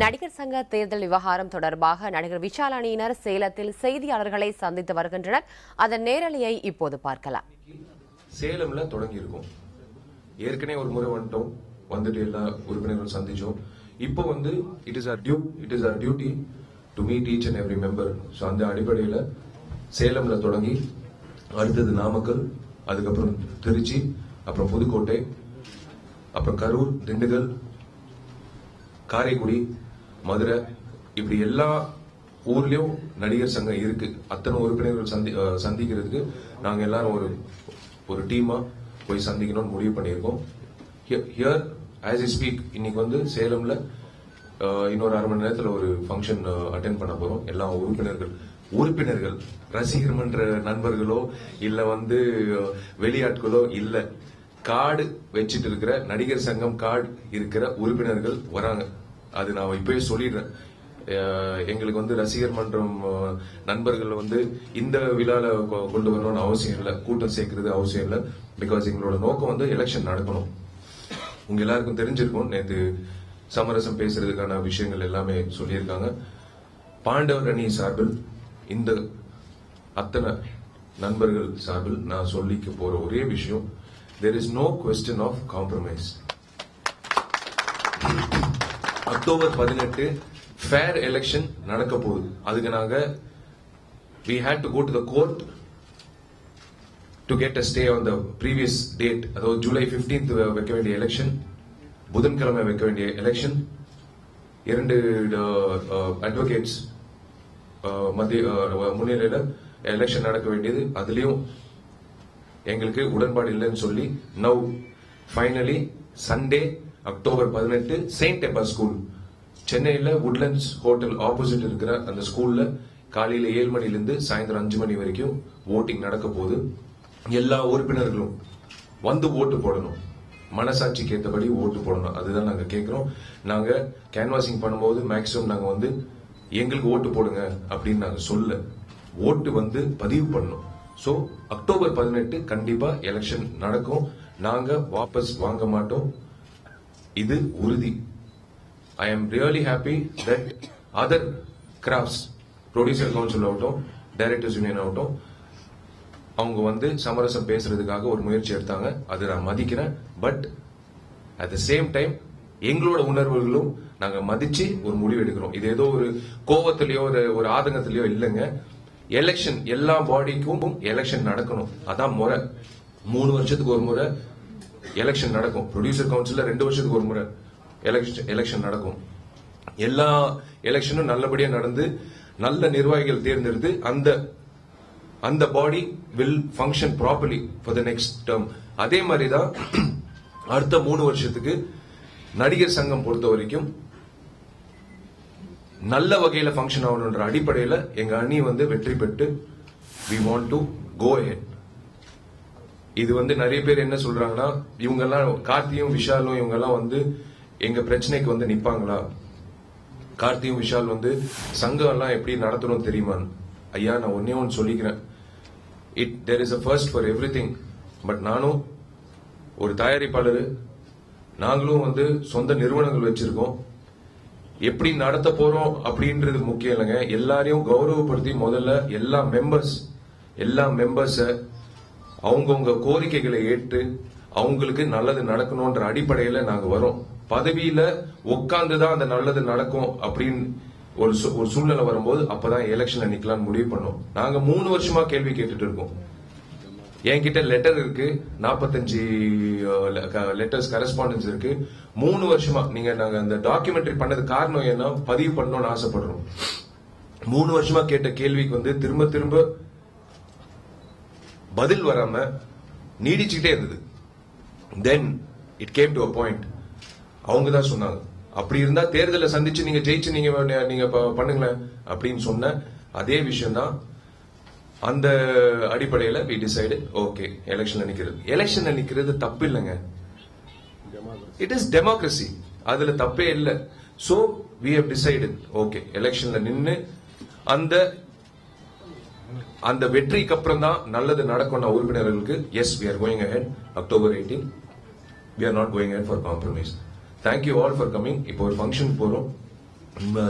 நடிகர் சங்க தேர்தல் விவகாரம் தொடர்பாக நடிகர் விஷால் அணியினர் சேலத்தில் செய்தியாளர்களை சந்தித்து வருகின்றனர். அதன் நேரலையை இப்போது பார்க்கலாம். சேலம்ல தொடங்கி இருக்கும். ஏற்கனவே ஒரு முறை வந்துட்டு எல்லா உறுப்பினர்களும் சந்திச்சோம். இப்போ it is our duty to meet each and every member. So அந்த அடிப்படையில் சேலம்ல தொடங்கி அடுத்தது நாமக்கல், அதுக்கப்புறம் திருச்சி, அப்புறம் புதுக்கோட்டை, அப்புறம் கரூர், திண்டுக்கல், காரைக்குடி, மதுரை, இப்படி எல்லா ஊர்லயும் நடிகர் சங்கம் இருக்கு. அத்தனை உறுப்பினர்கள் சந்திக்கிறதுக்கு நாங்க எல்லாரும் ஒரு டீமா போய் சந்திக்கணும்னு முடிவு பண்ணியிருக்கோம். ஹியர் ஆஸ் ஐ ஸ்பீக் இன்னைக்கு சேலம்ல இன்னொரு அரை மணி நேரத்தில் ஒரு ஃபங்க்ஷன் அட்டென்ட் பண்ண போறோம். எல்லா உறுப்பினர்கள் ரசிகர் மன்ற நண்பர்களோ இல்ல வெளியாட்களோ இல்ல, கார்டு வச்சிட்டு இருக்கிற நடிகர் சங்கம் கார்டு இருக்கிற உறுப்பினர்கள் வராங்க. அது நான் இப்பவே சொல்லிடுறேன். எங்களுக்கு ரசிகர் மன்றம் நண்பர்கள் இந்த விழால கொண்டு வரணும்னு அவசியம் இல்லை, கூட்டம் சேர்க்கறது அவசியம் இல்லை. பிகாஸ் எங்களோட நோக்கம் எலெக்ஷன் நடக்கணும். உங்க எல்லாருக்கும் தெரிஞ்சிருக்கும், நேற்று சமரசம் பேசுறதுக்கான விஷயங்கள் எல்லாமே சொல்லியிருக்காங்க. பாண்டவர் அணி சார்பில் இந்த அத்தனை நண்பர்கள் சார்பில் நான் சொல்லிக்க போற ஒரே விஷயம், there is no question of compromise. October 18 fair election நடக்க போகுது. அதுக்கு நாங்க we had to go to the court to get a stay on the previous date. அதாவது ஜூலை 15th வைக்க வேண்டிய எலெக்ஷன், புதன்கிழமை வைக்க வேண்டிய எலெக்ஷன், 2 அட்வொகேட்ஸ் முன்னிலையில எலெக்ஷன் நடக்க வேண்டியது. அதுலயும் எங்களுக்கு உடன்பாடு இல்லைன்னு சொல்லி now finally Sunday October 18 Saint எப்பா ஸ்கூல், சென்னையில உட்லண்ட்ஸ் ஹோட்டல் ஆப்போசிட் இருக்கிற அந்த ஸ்கூல்ல காலையில 7 மணிலிருந்து சாயந்தரம் 5 மணி வரைக்கும் ஓட்டிங் நடக்க போகுது. எல்லா உறுப்பினர்களும் ஓட்டு போடணும், மனசாட்சிக்கு ஏற்றபடி ஓட்டு போடணும். அதுதான் நாங்க கேட்கிறோம். நாங்க கேன்வாசிங் பண்ணும்போது மேக்சிமம் நாங்க எங்களுக்கு ஓட்டு போடுங்க அப்படின்னு நாங்க சொல்ல, ஓட்டு பதிவு பண்ணணும். சோ அக்டோபர் 18 கண்டிப்பா எலெக்ஷன் நடக்கும். நாங்க வாபஸ் வாங்க மாட்டோம், இது உறுதி. I am really happy that other crafts, producer council ஆகட்டும், டைரக்டர்ஸ் யூனியன் ஆகட்டும், அவங்க சமரசம் பேசுறதுக்காக ஒரு முயற்சி எடுத்தாங்க. அதை நான் மதிக்கிறேன். But at the same time எங்களோட உணர்வுகளும் நாங்க மதிச்சு ஒரு முடிவு எடுக்கிறோம். இது ஏதோ ஒரு கோவத்திலயோ ஒரு ஆதங்கத்திலயோ இல்லைங்க. எலெக்ஷன் எல்லா பாடிக்கும் எலெக்ஷன் நடக்கணும், அதான் முறை. 3 வருஷத்துக்கு ஒரு முறை எலெக்ஷன் நடக்கும். ப்ரொடியூசர் கவுன்சில்ல 2 வருஷத்துக்கு ஒரு முறை எலெக்ஷன் நடக்கும். எல்லா எலெக்ஷனும் நல்லபடியா நடந்து நல்ல நிர்வாகிகள் தேர்ந்தெடுத்து அந்த பாடி will function properly for the next term. அதே மாதிரிதான் அடுத்த 3 வருஷத்துக்கு நடிகர் சங்கம் பொறுத்த வரைக்கும் நல்ல வகையில ஃபங்க்ஷன் ஆகணும்ன்ற அடிப்படையில எங்க அணி வெற்றி பெற்று we want to go ahead. இது நிறைய பேர் என்ன சொல்றாங்கன்னா, இவங்க எல்லாம் கார்த்தியும் விஷாலும் இவங்க எல்லாம் எங்க பிரச்சனைக்கு நிப்பாங்களா, கார்த்தியும் விஷால் சங்கம் எல்லாம் எப்படி நடத்தணும் தெரியுமா? ஐயா, நான் ஒன்னு சொல்லிக்கிறேன். there is a first for everything. But நானும் ஒரு தயாரிப்பாளர், நாங்களும் சொந்த நிறுவனங்கள் வச்சிருக்கோம். எப்படி நடத்த போறோம் அப்படின்றது முக்கியம் இல்லைங்க. எல்லாரையும் கௌரவப்படுத்தி முதல்ல எல்லா மெம்பர்ஸ அவங்கவுங்க கோரிக்கைகளை ஏற்று அவங்களுக்கு நல்லது நடக்கணும்ன்ற அடிப்படையில நாங்க வரோம். பதவியில உட்கார்ந்துதான் அந்த நல்லது நடக்கும் அப்படின்னு ஒரு சூழ்நிலை வரும்போது அப்பதான் எலெக்ஷன்ல நிக்கலாம்னு முடிவு பண்ணோம். நாங்க 3 வருஷமா கேள்வி கேட்டுட்டு இருக்கோம். என்கிட்ட லெட்டர் இருக்கு, 45 லெட்டர்ஸ் கரஸ்பாண்டன்ஸ் இருக்கு. 3 வருஷமா நாங்க அந்த டாக்குமெண்ட்ரி பண்ணது காரணம் என்ன, பதிவு பண்ணணும்னு ஆசைப்படுறோம். 3 வருஷமா கேட்ட கேள்விக்கு திரும்ப திரும்ப பதில் வராம நீடிச்சுட்டே இருந்தது. Then it came to a point, அவங்க தான் சொன்னாங்க, அப்படி இருந்தா தேர்தலை சந்திச்சு நீங்க ஜெயிச்சு நீங்க பண்ணுங்களேன் அப்படின்னு சொன்ன அதே விஷயம் தான். அந்த அடிப்படையில we decided ஓகே எலெக்ஷன்ல நிக்கிறது தப்பு இல்லைங்க. இட் இஸ் டெமோக்ரஸி, அதுல தப்பே இல்லை. So we have decided okay எலெக்ஷன்ல நின்னு அந்த வெற்றிக்கு அப்புறம் தான் நல்லது நடக்கும் உறுப்பினர்களுக்கு. Yes, we are going ahead October 18. we are not going ahead for compromise. Thank you all for coming. இப்போ ஒரு ஃபங்க்ஷன் போறோம்.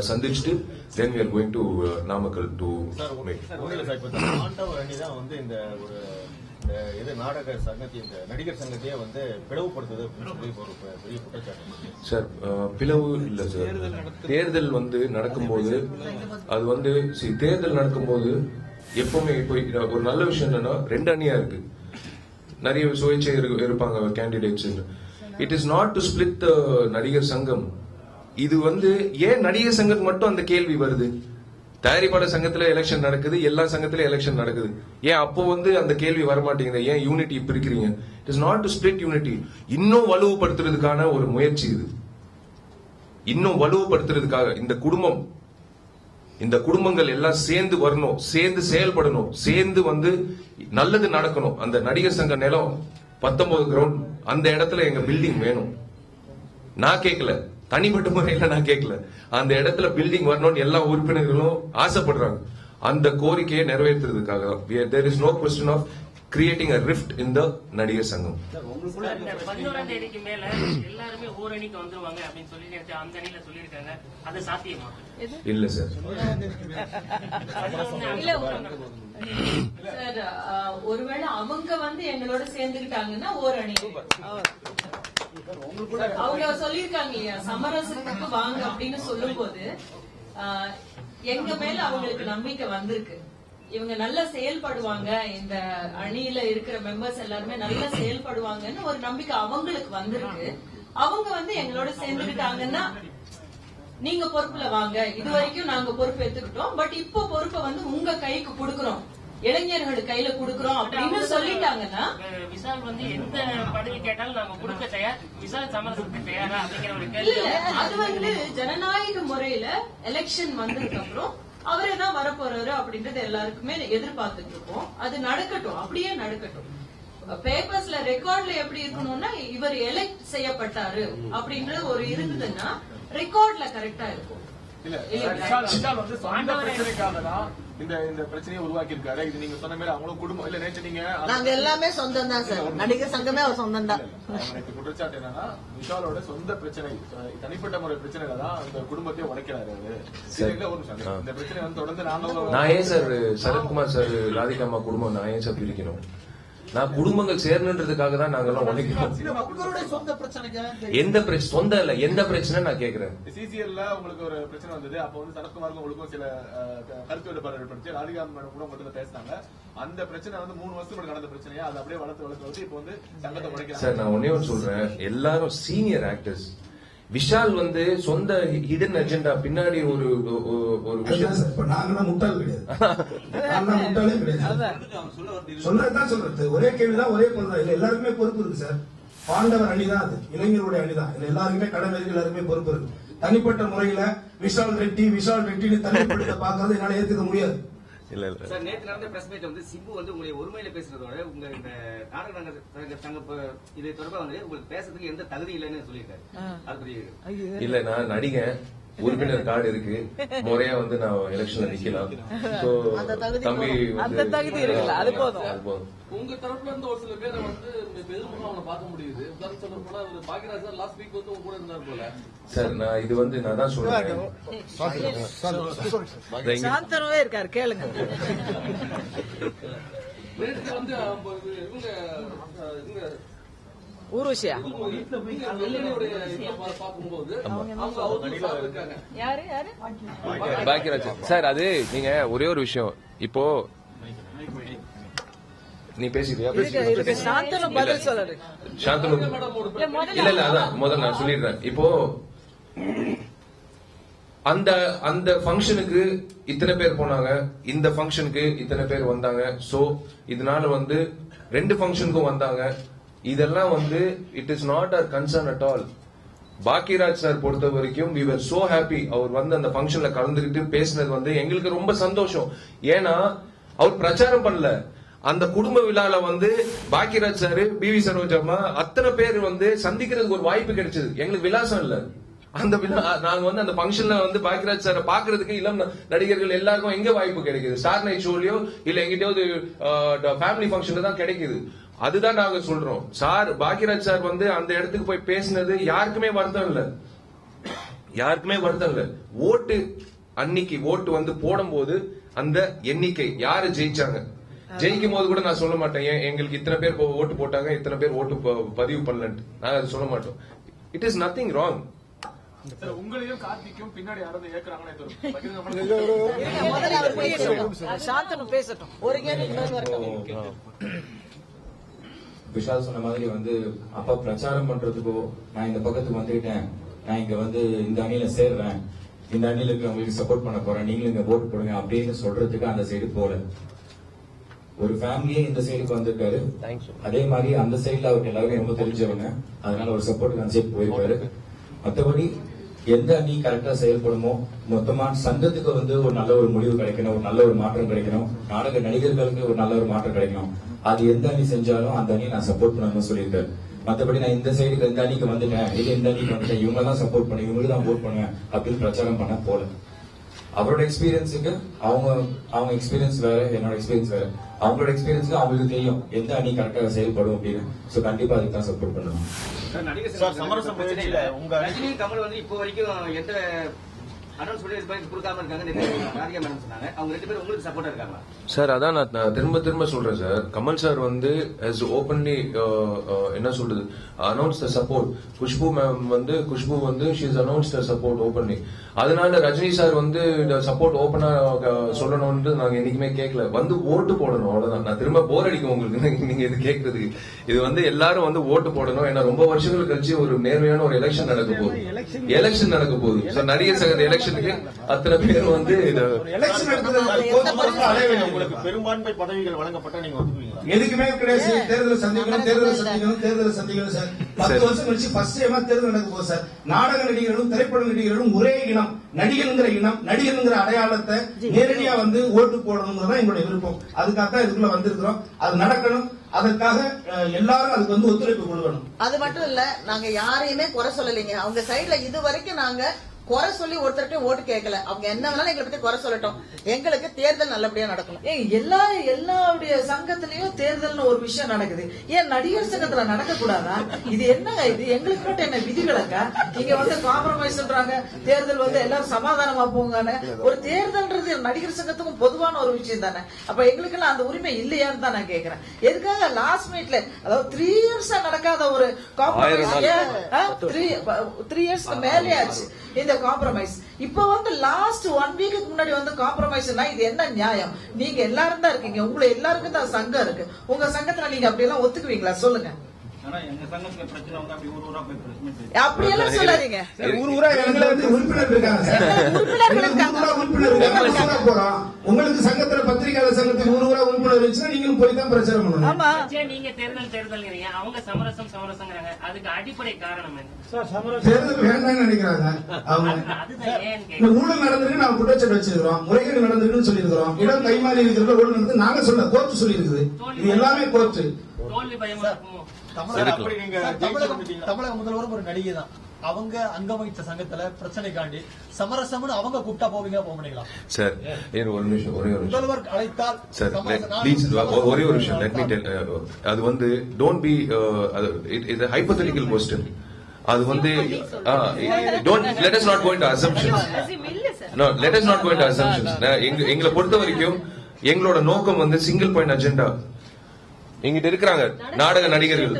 சந்திச்சுட்டு then we are going to Namakkal to meet. ஆண்டவர் அணி தான் வந்து இந்த ஒரு இது நாடக சங்கத்தை இந்த நடிகர் சங்கத்தையே வந்து பிளவுபடுத்துது அப்படின்னு சொல்லி ஒரு பெரிய குற்றச்சாட்டு. சார் பிளவு இல்ல சார். தேர்தல் வந்து நடக்கும்போது அது வந்து தேர்தல் நடக்கும்போது எப்பவுமே இப்போ ஒரு நல்ல விஷயம் என்னன்னா 2 அணியா இருக்கு, நிறைய சுயேட்சை இருப்பாங்க candidates. It is not to split the நடிகர் சங்கம். இது வந்து ஏன் நடிகர் சங்கத்துக்கு மட்டும் அந்த கேள்வி வருது? தயாரிப்பாளர் சங்கத்துல எலெக்ஷன் நடக்குது, எல்லா சங்கத்திலும் எலெக்ஷன் நடக்குது, ஏன் அப்போ வந்து அந்த கேள்வி வரமாட்டேங்குது? ஏன் யூனிட்டி இப்ப இருக்கிறீங்க? It is not to split unity. இன்னும் வலுவுபடுத்துறதுக்கான ஒரு முயற்சி இது. இன்னும் வலுவுபடுத்துறதுக்காக இந்த குடும்பங்கள் எல்லாம் சேர்ந்து வரணும், சேர்ந்து செயல்படணும், சேர்ந்து வந்து நல்லது நடக்கணும். அந்த நடிகர் சங்க நிலம் 19 கிரவுண்ட் அந்த இடத்துல எங்க பில்டிங் வேணும். நான் கேட்கல, தனிப்பட்ட முறையில நான் கேட்கல, அந்த இடத்துல பில்டிங் வரணும்னு எல்லா உறுப்பினர்களும் ஆசைப்படுறாங்க. அந்த கோரிக்கையை நிறைவேற்றுறதுக்காக there is no question of creating a rift in the நடிகர் சங்கம். 11ஆம் தேதிக்கு மேல எல்லாருமே ஓரணிக்கு வந்துருவாங்க அப்படின்னு சொல்லி அந்த அணியில சொல்லியிருக்காங்க. அது சாத்தியமா? இல்ல சார். சார் ஒருவேளை அவங்க வந்து எங்களோட சேர்ந்துக்கிட்டாங்கன்னா ஓரணி அவங்க சொல்லிருக்காங்க இல்லையா, சமரசத்துக்கு வாங்க அப்படின்னு சொல்லும் போது எங்க மேல அவங்களுக்கு நம்பிக்கை வந்திருக்கு. இவங்க நல்லா செயல்படுவாங்க, இந்த அணியில இருக்கிற மெம்பர்ஸ் எல்லாருமே நல்லா செயல்படுவாங்கன்னு ஒரு நம்பிக்கை அவங்களுக்கு வந்திருக்கு. அவங்க வந்து எங்களோட சேர்ந்துக்கிட்டாங்கன்னா நீங்க பொறுப்புல வாங்க, இது வரைக்கும் நாங்க பொறுப்பு எடுத்துக்கிட்டோம், பட் இப்போ பொறுப்பை வந்து உங்க கைக்கு கொடுக்கறோம், இளைஞர்கள் கையில குடுக்கறோம் அப்படின்னு சொல்லிட்டாங்கன்னா விஷால் வந்து எந்த பதவி கேட்டாலும் நாங்க கொடுக்க தயார், விஷால் சமரசத்துக்கு தயாரா அப்படிங்கிற ஒரு கேள்வி. அது வந்து ஜனநாயக முறையில எலெக்ஷன் வந்ததுக்கு அப்புறம் அவரே தான் வரப்போறாரு அப்படின்றது எல்லாருக்குமே எதிர்பார்த்துட்டு இருக்கோம். அது நடக்கட்டும், அப்படியே நடக்கட்டும். பேப்பர்ஸ்ல ரெக்கார்ட்ல எப்படி இருக்கணும்னா இவர் எலெக்ட் செய்யப்பட்டாரு அப்படின்றது ஒரு இருந்ததுன்னா ரெக்கார்ட்ல கரெக்டா இருக்கும். விஷால் வந்து சொந்த பிரச்சனைக்காக தான் இந்த பிரச்சனையை உருவாக்கி இருக்காரு. இது நீங்க சொன்ன மாதிரி அவங்களும் குடும்பம் இல்ல. நேற்று நீங்க நாங்க எல்லாமே சொந்தம் தான் சார், நடிகர் சங்கமே அவர் சொந்தம் தான். குற்றச்சாட்டு என்னன்னா விஷாலோட சொந்த பிரச்சனை, தனிப்பட்ட முறை பிரச்சனைல தான் இந்த குடும்பத்தையே உடைக்கிறாரு அவரு. இந்த பிரச்சனை வந்து தொடர்ந்து நான் ஏன் சார் சரத்குமார் சார் ராதிகா அம்மா குடும்பம் நான் ஏன் சார் பிரிக்கணும்? நான் குடும்பங்கள் சேரணுன்றதுக்காக தான் நாங்கெல்லாம் உழைக்கிறோம். எந்த பிரச்சனை சொந்த இல்ல, எந்த பிரச்சனை நான் கேக்குறேன். சிசிஎல்ல உங்களுக்கு ஒரு பிரச்சனை வந்தது, அப்ப வந்து சரத்குமாருக்கும் உங்களுக்கும் சில கருத்து வேறுபாடு ஏற்படுத்தி ராதிகா கூட உங்கள்கிட்ட பேசினாங்க. அந்த பிரச்சனை வந்து 3 வருஷத்துக்கு நடந்த பிரச்சனையா அது அப்படியே வளர்த்து இப்ப வந்து சங்கத்தை உடைக்கிறாங்க. சார் நான் ஒன்னே ஒன்று சொல்றேன், எல்லாரும் சீனியர் ஆக்டர்ஸ். விஷால் வந்து சொந்த ஹிடன் அஜெண்டா பின்னாடி ஒரு விஷயம். முட்டாள் கிடையாது, முட்டாளே கிடையாது. சொன்னதுதான் சொல்றது, ஒரே கேள்விதான், ஒரே பொருள் தான். எல்லாருக்குமே பொறுப்பு இருக்கு சார். பாண்டவர் அணிதான் அது, இளைஞருடைய அணிதான். இதுல எல்லாருக்குமே கடமை இருக்கு, எல்லாருக்குமே பொறுப்பு இருக்கு. தனிப்பட்ட முறையில விஷால் ரெட்டின்னு தனிப்பட்ட பாக்குறது என்னால ஏத்துக்க முடியாது. இல்ல இல்ல சார், நேற்று நடந்த பிரஸ் மீட் வந்து சிம்பு வந்து உங்களுடைய ஒருமையில பேசுறதோட உங்க இந்த நாடக சங்க இது தொடர்பா வந்து உங்களுக்கு பேசுறதுக்கு எந்த தகுதி இல்லைன்னு சொல்லியிருக்காரு. அது இல்ல, நான் நடிகன், உறுப்பினர் கார்டு இருக்கு, முறையா வந்து நான் எலெக்ஷன்ல நிக்கலாம். தம்பி அந்த தகுதி இருக்குல்ல, அது போதும். உங்க தரப்புல இருந்து ஒரு சில பேரை வந்து பெரும்பாலும் அவங்களை பார்க்க முடியுது. உதாரணம் சொல்ல போனா பாக்கியராஜ் சார் லாஸ்ட் வீக் வந்து உங்க கூட இருந்தார் போல. சார் நான் இது வந்து நான் தான் சொல்றேன், சாந்தனவே இருக்காரு, கேளுங்க. நேற்று வந்து இவங்க ஊர்வசியா பார்க்கும்போது இருக்காங்க. பாக்கியராஜ் சார், அது நீங்க ஒரே ஒரு விஷயம், இப்போ நீ பேசிட்டியா? சாந்தனு பதில் சொல்லு. சாந்தனு இல்ல இல்ல, அதான் முதல்ல நான் சொல்லிடுறேன். இப்போ அந்த ஃபங்க்ஷனுக்கு இத்தனை பேர் போனாங்க, இந்த ஃபங்க்ஷனுக்கு இத்தனை பேர் வந்தாங்க. சோ இதனால வந்து 2 ஃபங்க்ஷனுக்கும் வந்தாங்க. இதெல்லாம் வந்து it is not our concern at all. Bhagyaraj sir பொறுத்த வரைக்கும் we were so happy. அவர் வந்து அந்த ஃபங்க்ஷன்ல கலந்துக்கிட்டு பேசினது வந்து எங்களுக்கு ரொம்ப சந்தோஷம். ஏன்னா அவர் பிரச்சாரம் பண்ணல, அந்த குடும்ப விழால வந்து பாக்கியராஜ் சார், பிவி சரோஜம்மா அத்தனை பேர் வந்து சந்திக்கிறதுக்கு ஒரு வாய்ப்பு கிடைச்சது. எங்களுக்கு விலாசம் இல்ல, அந்த விழா நாங்க வந்து அந்த ஃபங்க்ஷன்ல வந்து பாக்கியராஜ் சாரை பாக்குறதுக்கு இளம் நடிகர்கள் எல்லாருக்கும் எங்க வாய்ப்பு கிடைக்குது? ஸ்டார் நைட் ஷோலயோ இல்ல எங்கிட்டயாவது ஃபேமிலி ஃபங்க்ஷன்ல தான் கிடைக்குது. அதுதான் நாங்க சொல்றோம். சார் பாக்கியராஜ் சார் வந்து அந்த இடத்துக்கு போய் பேசினது யாருக்குமே வருத்தம் இல்ல. யாருக்குமே வருத்தம் இல்ல. ஓட்டு அன்னைக்கு ஓட்டு வந்து போடும்போது அந்த எண்ணிக்கை யாரு ஜெயிச்சாங்க, ஜெயிக்கும் போது கூட நான் சொல்ல மாட்டேன் எங்களுக்கு இத்தனை பேர் ஓட்டு போட்டாங்க, இத்தனை பேர் ஓட்டு பதிவு பண்ணலன்ட்டு. நான் அதை சொல்ல மாட்டோம். It is nothing wrong. உங்களையும் கார்த்திக்கும் பின்னாடி யாராவது ஏற்கிறாங்கன்னு பேசட்டும். ஒரு கேள்வி விஷால் சொன்ன மாதிரி வந்து அப்பா பிரச்சாரம் பண்றதுக்கோ நான் இந்த பக்கத்துக்கு வந்துட்டேன், நான் இங்க வந்து இந்த அணியில சேர்றேன், இந்த அணியில உங்களுக்கு சப்போர்ட் பண்ண போறேன், நீங்களும் இங்க ஓட்டு போடுங்க அப்படின்னு சொல்றதுக்கு அந்த சைடு போல. ஒரு ஃபேமிலியே இந்த சைடுக்கு வந்திருக்காரு. அதே மாதிரி அந்த சைடுல அவருக்கு எல்லாருமே ரொம்ப தெரிஞ்சவங்க, அதனால ஒரு சப்போர்ட் அந்த சைடு போயிருக்காரு. மற்றபடி எந்த அணி கரெக்டா செயல்படுமோ, மொத்தமா சங்கத்துக்கு வந்து ஒரு நல்ல ஒரு முடிவு கிடைக்கணும், ஒரு நல்ல ஒரு மாற்றம் கிடைக்கணும், நாடக நடிகர்களுக்கு ஒரு நல்ல ஒரு மாற்றம் கிடைக்கணும், அது எந்த அணி செஞ்சாலும் அந்த அணி நான் சப்போர்ட் பண்ணணும்னு சொல்லியிருக்காரு. மற்றபடி நான் இந்த சைடுக்கு இந்த அணிக்கு வந்துட்டேன், இது இந்த அணிக்கு வந்துட்டேன், இவங்க தான் சப்போர்ட் பண்ணி இவங்களுக்கு தான் ஓட் பண்ணுவேன் அப்படின்னு பிரச்சாரம் பண்ண போல. அவரோட எக்ஸ்பீரியன்ஸுக்கு அவங்க எக்ஸ்பீரியன்ஸ் வேற, என்னோட எக்ஸ்பீரியன்ஸ் வேற. அவங்களோட எக்ஸ்பீரியன்ஸ்க்கு அவங்களுக்கு தெரியும் எந்த அணி கரெக்டாக செயல்படும் அப்படின்னு. சோ கண்டிப்பா அதுக்கு தான் சப்போர்ட் பண்ணுவோம். ரஜினி கமல் வந்து இப்போ வரைக்கும் எந்த அனௌன்ஸ் கொடுக்காம இருக்காங்க சொன்னாங்க. அவங்க 2 பேரும் உங்களுக்கு சப்போர்ட்டா இருக்காங்களா சார்? அதான் நான் திரும்ப சொல்றேன் சார். கமல் சார் வந்து ஓபன்லி என்ன சொல்றது அனௌன்ஸ் த சப்போர்ட். குஷ்பு வந்து she is announce the support openly. அதனால ரஜினி சார் வந்து இந்த சப்போர்ட் ஓபனா சொல்லணும்னு நாங்க என்னைக்குமே கேட்கல. வந்து ஓட்டு போடணும், அவ்வளவுதான். நான் திரும்ப போர் அடிக்கும் உங்களுக்கு நீங்க இது கேட்கறதுக்கு. இது வந்து எல்லாரும் வந்து ஓட்டு போடணும். ஏன்னா ரொம்ப வருஷங்கள் கழிச்சு ஒரு நேர்மையான ஒரு எலெக்ஷன் நடக்க போகுது. நடிகர் சங்க எலெக்ஷனுக்கு அத்தனை பேர் வந்து உங்களுக்கு பெரும்பான்மை பதவிகள் வழங்கப்பட்ட நீங்க எதுக்குமே கிடையாது. தேர்தல் சந்திக்கணும் சார். 10 வருஷம் கழிச்சு ஃபர்ஸ்ட் டைமா தேர்தல் நடக்க போகுது சார். நாடக நடிகர்களும் திரைப்பட நடிகர்களும் ஒரே இனம், நடிகர்ங்கிற அடையாளத்தை நேரடியா வந்து ஓட்டு போடணுங்கிறதான் எங்களுடைய விருப்பம். அதுக்காக இதுக்குள்ள வந்திருக்கிறோம். அது நடக்கணும். அதற்காக எல்லாரும் அதுக்கு வந்து ஒத்துழைப்பு கொடுக்கணும். அது மட்டும் இல்ல, நாங்க யாரையுமே குறை சொல்லலைங்க. அவங்க சைடுல இது வரைக்கும் நாங்க குறை சொல்லி ஒருத்தர்கிட்ட ஓட்டு கேட்கல. அவங்க என்ன வேணாலும் எங்களை பத்தி குறை சொல்லட்டும். எங்களுக்கு தேர்தல் நல்லபடியா நடக்கணும். எல்லாருடைய சங்கத்திலயும் தேர்தல்னு ஒரு விஷயம் நடக்குது. ஏன் நடிகர் சங்கத்துல நடக்க கூடாதா? இது என்னங்க? இது எங்களுக்கு மட்டும் என்ன விதிவிலக்கா? நீங்க வந்து காம்ப்ரமைஸ் சொல்றாங்க, தேர்தல் வந்து எல்லாரும் சமாதானமா போங்கன்னு. ஒரு தேர்தல்ன்றது நடிகர் சங்கத்துக்கும் பொதுவான ஒரு விஷயம் தானே. அப்ப எங்களுக்கு எல்லாம் அந்த உரிமை இல்லையான்னு தான் நான் கேக்குறேன். எதுக்காக லாஸ்ட் மினிட்ல, அதாவது 3 இயர்ஸ் நடக்காத ஒரு காம்ப்ரமைஸ், 3 இயர்ஸ்க்கு மேலே ஆச்சு இந்த காம்ப்ரமைஸ். இப்ப வந்து லாஸ்ட் 1 வீக்கு முன்னாடி வந்து காம்ப்ரமைஸ்னா இது என்ன நியாயம்? நீங்க எல்லாரும் தான் இருக்கீங்க, உங்களை எல்லாருக்கும் தான் சங்கம் இருக்கு. உங்க சங்கத்துல நீங்க அப்படி எல்லாம் ஒத்துக்குவீங்களா? சொல்லுங்க. அப்படியெல்லாம் சொல்லாதீங்க. உறுப்பினர் இருக்காங்க. உங்களுக்கு சங்கத்துல பத்திரிகையாளர் சங்கத்துக்கு ஊரூரா உறுப்பினர் இருந்துச்சுன்னா நீங்களும் போய் தான் பிரச்சாரம் பண்ணணும். நீங்க தேர்தல் அவங்க சமரசங்கிறாங்க. அதுக்கு அடிப்படை காரணம் என்ன? தேர்தல் வேண்டாம்னு நினைக்கிறாங்க அவங்க. ஊழல் நடந்திருக்கு நான் குற்றச்சாட்டு வச்சிருக்கிறோம், முறைகேடு நடந்திருக்குன்னு சொல்லியிருக்கிறோம், இடம் கைமாறி இருக்கிறது ஊழல் நடந்து நாங்க சொல்ல கோர்ட்டு சொல்லி இருக்குது. இது எல்லாமே கோர்ட்டு. தோல்வி பயமா இருக்குமோ? தமிழக முதல்வரும் ஒரு நடிகை தான். அவங்க அங்கம் வகித்த சங்கத்துல பிரச்சனை காண்டி சமரசம்னு அவங்க கூப்பிட்டா போவீங்க, போக முடியலாம் சார்? ஒரு நிமிஷம், முதல்வர் அழைத்தால் சார் ப்ளீஸ் ஒரே ஒரு விஷயம். Let me tell. அது வந்து டோன்ட் பி இது ஹைபோதெட்டிக்கல் क्वेश्चन. அது வந்து let us not go into assumptions. No, let us not go into assumptions. எங்களை பொறுத்த வரைக்கும் எங்களோட நோக்கம் வந்து சிங்கிள் பாயிண்ட் அஜெண்டா. எங்கிட்ட இருக்கிறாங்க நாடக நடிகர்கள்.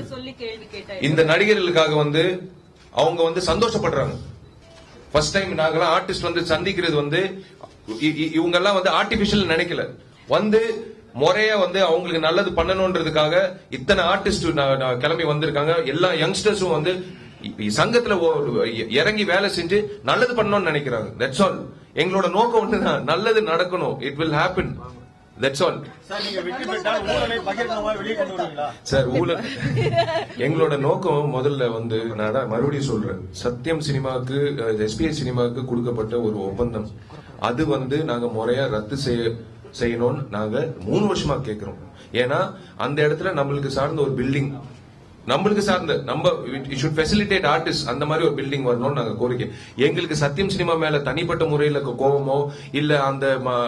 இந்த நடிகர்களுக்காக வந்து அவங்க வந்து சந்தோஷப்படுறாங்க. ஃபர்ஸ்ட் டைம் நாங்கெல்லாம் ஆர்டிஸ்ட் வந்து சந்திக்கிறது வந்து இவங்க எல்லாம் வந்து ஆர்டிபிஷியல் நினைக்கல. வந்து முறையா வந்து அவங்களுக்கு நல்லது பண்ணணும்ன்றதுக்காக இத்தனை ஆர்டிஸ்ட் கிளம்பி வந்திருக்காங்க. எல்லா யங்ஸ்டர்ஸும் வந்து சங்கத்துல இறங்கி வேலை செஞ்சு நல்லது பண்ணணும்னு நினைக்கிறாங்க. That's all. எங்களோட நோக்கம் ஒண்ணுதான், நல்லது நடக்கணும். It will happen. That's all. Sir ஊழல் எங்களோட நோக்கம் முதல்ல வந்து நான் தான் மறுபடியும் சொல்றேன். சத்தியம் சினிமாவுக்கு SBI சினிமாவுக்கு கொடுக்கப்பட்ட ஒரு ஒப்பந்தம், அது வந்து நாங்க முறையா ரத்து செய்யணும்னு நாங்க 3 வருஷமா கேட்கிறோம். ஏன்னா அந்த இடத்துல நம்மளுக்கு சார்ந்த ஒரு பில்டிங், நம்மளுக்கு சார்ந்த should facilitate artists, அந்த மாதிரி ஒரு பில்டிங் வரணும்னு நாங்க கோரிக்கை. எங்களுக்கு சத்தியம் சினிமா மேல தனிப்பட்ட முறையில கோபமோ இல்ல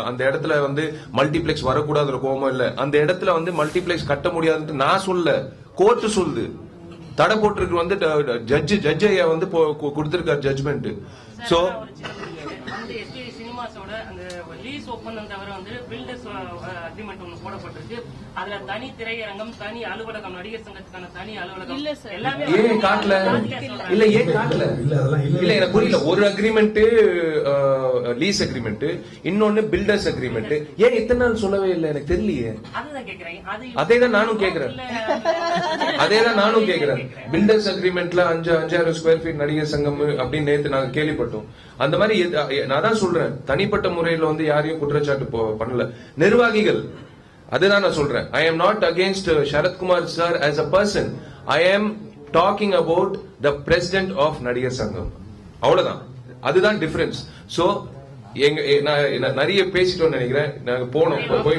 அந்த இடத்துல வந்து மல்டிபிளெக்ஸ் வரக்கூடாத கோபமோ இல்ல. அந்த இடத்துல வந்து மல்டிபிளெக்ஸ் கட்ட முடியாதுன்னு நான் சொல்ல, கோர்ட் சொல்லுது. தடை போட்டிருக்கு வந்து ஜட்ஜ் ஐயா வந்து கொடுத்திருக்காரு ஜட்ஜ்மெண்ட். சோ சினிமாஸோட அந்த லீஸ் ஒப்பந்தம் தவிர வந்து பில்டர்ஸ் அக்ரிமெண்ட் ஒன்று போடப்பட்டிருக்கு. அதுல தனி திரையரங்கம், தனி அலுவலகம், நடிகர் சங்கத்துக்கான தனி அலுவலகம் எல்லாமே ஏன் காட்டல? இல்ல ஏன் காட்டல? இல்ல எனக்கு புரியல. ஒரு அக்ரிமெண்ட் லீஸ் அக்ரிமெண்ட், இன்னொன்னு பில்டர்ஸ் அக்ரிமெண்ட். ஏன் இத்தனை நாள் சொல்லவே இல்லை? எனக்கு தெரியலையே. அதுதான் கேக்குறேன். அதேதான் நானும் கேக்குறேன். பில்டர்ஸ் அக்ரிமெண்ட்ல 5000 ஸ்கொயர் ஃபீட் நடிகர் சங்கம் அப்படின்னு நேத்து நாங்க கேள்விப்பட்டோம். அந்த மாதிரி நான் தான் சொல்றேன், தனிப்பட்ட முறையில் வந்து யாரையும் குற்றச்சாட்டு பண்ணல, நிர்வாகிகள். அதுதான் நான் சொல்றேன். I am not against Sarathkumar sir as a person. I am talking about the president of நடிகர் சங்கம். அவ்வளவுதான். அதுதான் டிஃபரன்ஸ். சோ நான் நிறைய பேசிட்டோம்னு நினைக்கிறேன். நாங்க போனோம் போய்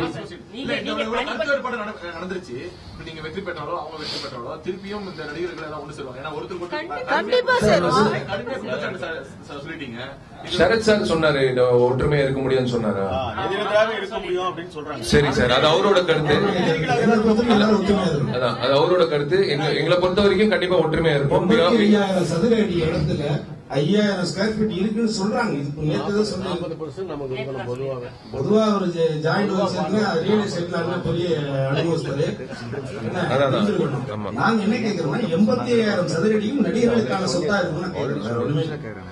நடந்துருச்சு. நீங்க வெற்றி பெற்றாலோ அவங்க வெற்றி பெற்றாலோ திருப்பியும் இந்த நடிகர்கள் எல்லாம் ஒண்ணு சொல்லுவாங்க. ஏன்னா ஒருத்தர் சொல்லிட்டீங்க. சரத் சார் சொன்னாரு ஒற்றுமையா இருக்க முடியும்னு சொன்னாரா? இருக்க முடியும் அப்படின்னு சொல்றாங்க. சரி சார், அது அவரோட கருத்து. அதான் அது அவரோட கருத்து. எங்களை பொறுத்த வரைக்கும் கண்டிப்பா ஒற்றுமையா இருக்கும். 5000 சதுர அடி இடத்துல 5000 ஸ்கொயர் ஃபீட் இருக்குன்னு சொல்றாங்க. இது நேற்று சொன்னாங்க. பொதுவா ஒரு ஜாயிண்ட் ரியல் எஸ்டேட்ல பெரிய அனுபவஸ்தரு. நாங்க என்ன கேட்கிறோம்னா 85,000 சதுர அடியும் நடிகர்களுக்கான சொத்தா இருக்குன்னு.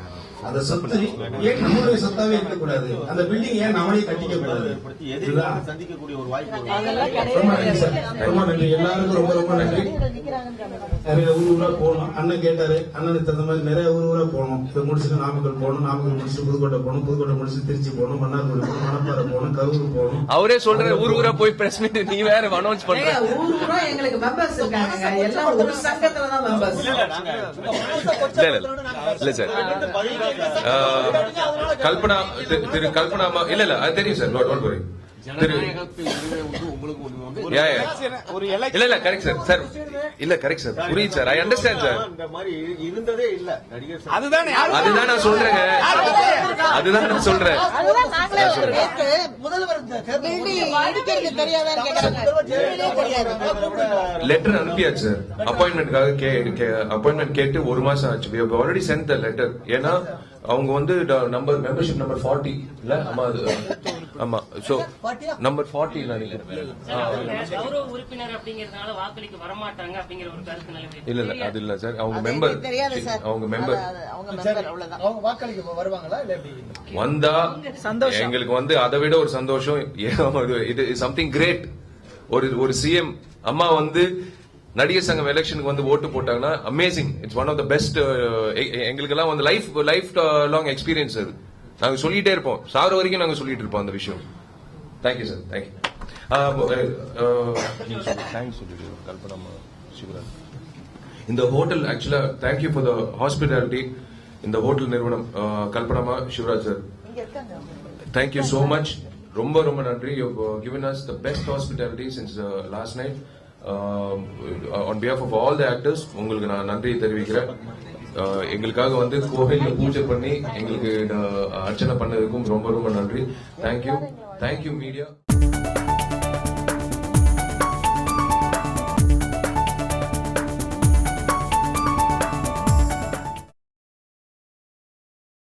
அந்த சொத்து ஏன் நம்மளுடைய சொத்தாவே இருக்கக்கூடாது? அந்த பில்டிங் ஏன் நம்மளே கட்டிக்க கூடாது? சந்திக்கக்கூடிய ஒரு வாய்ப்பு. ரொம்ப நன்றி எல்லாருக்கும், ரொம்ப ரொம்ப நன்றி. நிறைய ஊரா போகணும். அண்ணன் கேட்டாரு, அண்ணனுக்கு தகுந்த மாதிரி நிறைய ஊரா போகணும். இதை முடிச்சுட்டு நாமக்கல் போகணும், நாமக்கல் முடிச்சுட்டு புதுக்கோட்டை போகணும், புதுக்கோட்டை முடிச்சுட்டு திருச்சி போகணும், மன்னார்குடி போகணும், மணப்பாறை போகணும், கரூர் போகணும். அவரே சொல்ற ஊரா போய் பிரஸ் மீட் நீ வேற அனௌன்ஸ் பண்ற. ஊரா எங்களுக்கு மெம்பர்ஸ் இருக்காங்க. எல்லாம் ஒரு சங்கத்துல தான் மெம்பர்ஸ். இல்ல சார், கல்பனா திரு கல்பனா இல்ல அது தெரியும் சார். Don't worry. இல்ல கரெக்ட் சார். சார் இல்ல கரெக்ட் சார், புரியுது சார். I understand sir. இந்த மாதிரி இருந்ததே இல்ல நடிகர். அதுதான் நான் சொல்றேங்க. அதுதான் நான் சொல்றேன். Letter அனுப்பியாச்சு sir. அப்பாயின்மெண்ட் கேட்டு 1 மாசம் ஆச்சு. we have already sent the letter. ஏன்னா அவங்க வந்து மெம்பர்ஷிப் நம்பர் 40 இல்ல? ஆமா. சோ நம்பர் 40 கௌரவ உறுப்பினர் அப்படிங்கறதுனால வாக்களிக்க வர மாட்டாங்க அப்படிங்கிற ஒரு கருத்து நிலவுது. இல்ல அது இல்ல சார். அவங்க மெம்பர். அவங்க மெம்பர் அவ்வளவுதான். அவங்க வாக்களிக்க வருவாங்களா இல்ல எப்படி? வந்தா எங்களுக்கு வந்து அதை விட ஒரு சந்தோஷம். இது சம்திங் கிரேட். ஒரு சிஎம் அம்மா வந்து நடிகர் சங்கம் எலெக்ஷனுக்கு வந்து ஓட்டு போட்டாங்கன்னா amazing. It's one of the best. எங்களுக்கு எல்லாம் வந்து லைஃப் லாங் எக்ஸ்பீரியன்ஸ் அது. நாங்க சொல்லிட்டே இருப்போம், சார் வரைக்கும் நாங்க சொல்லிட்டு இருப்போம் அந்த விஷயம். Thank you sir. தேங்க்யூ. தேங்க்ஸ் சொல்லிட்டு கல்பனா சிவராஜ். இந்த ஹோட்டல் ஆக்சுவலா தேங்க்யூ ஃபார் த ஹாஸ்பிட்டாலிட்டி. இந்த ஹோட்டல் நிறுவனம் Kalpana Sivaraj sir, thank you so much. ரொம்ப ரொம்ப நன்றி. You have given us the best hospitality since last night. On behalf of all the actors உங்களுக்கு நான் நன்றி தெரிவிக்கிறேன். எங்களுக்காக வந்து கோவில்ல பூஜை பண்ணி எங்களுக்கு அர்ச்சனை பண்ணதுக்கும் ரொம்ப ரொம்ப நன்றி. Thank you media.